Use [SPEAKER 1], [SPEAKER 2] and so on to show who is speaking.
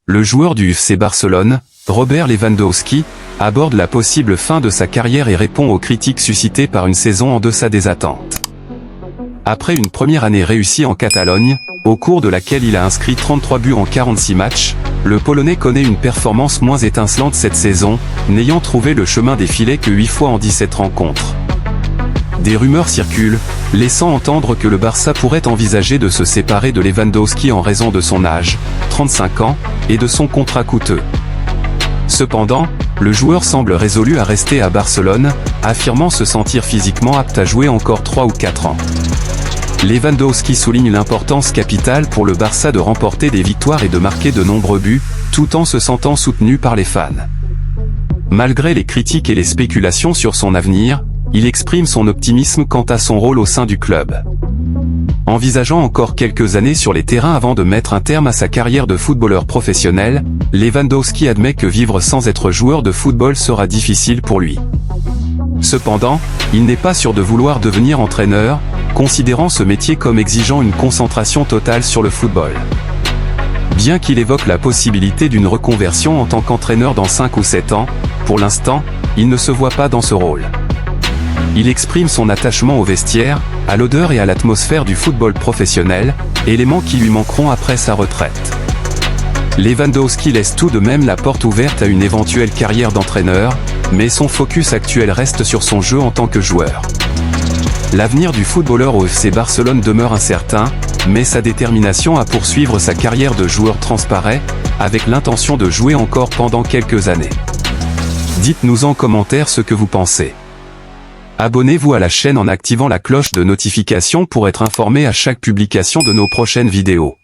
[SPEAKER 1] Le joueur du FC Barcelone, Robert Lewandowski, aborde la possible fin de sa carrière et répond aux critiques suscitées par une saison en deçà des attentes. Après une première année réussie en Catalogne, au cours de laquelle il a inscrit 33 buts en 46 matchs, le Polonais connaît une performance moins étincelante cette saison, n'ayant trouvé le chemin des filets que 8 fois en 17 rencontres. Des rumeurs circulent, laissant entendre que le Barça pourrait envisager de se séparer de Lewandowski en raison de son âge, 35 ans, et de son contrat coûteux. Cependant, le joueur semble résolu à rester à Barcelone, affirmant se sentir physiquement apte à jouer encore 3 ou 4 ans. Lewandowski souligne l'importance capitale pour le Barça de remporter des victoires et de marquer de nombreux buts, tout en se sentant soutenu par les fans. Malgré les critiques et les spéculations sur son avenir, il exprime son optimisme quant à son rôle au sein du club. Envisageant encore quelques années sur les terrains avant de mettre un terme à sa carrière de footballeur professionnel, Lewandowski admet que vivre sans être joueur de football sera difficile pour lui. Cependant, il n'est pas sûr de vouloir devenir entraîneur, considérant ce métier comme exigeant une concentration totale sur le football. Bien qu'il évoque la possibilité d'une reconversion en tant qu'entraîneur dans 5 ou 7 ans, pour l'instant, il ne se voit pas dans ce rôle. Il exprime son attachement au vestiaire, à l'odeur et à l'atmosphère du football professionnel, éléments qui lui manqueront après sa retraite. Lewandowski laisse tout de même la porte ouverte à une éventuelle carrière d'entraîneur, mais son focus actuel reste sur son jeu en tant que joueur. L'avenir du footballeur au FC Barcelone demeure incertain, mais sa détermination à poursuivre sa carrière de joueur transparaît, avec l'intention de jouer encore pendant quelques années. Dites-nous en commentaire ce que vous pensez. Abonnez-vous à la chaîne en activant la cloche de notification pour être informé à chaque publication de nos prochaines vidéos.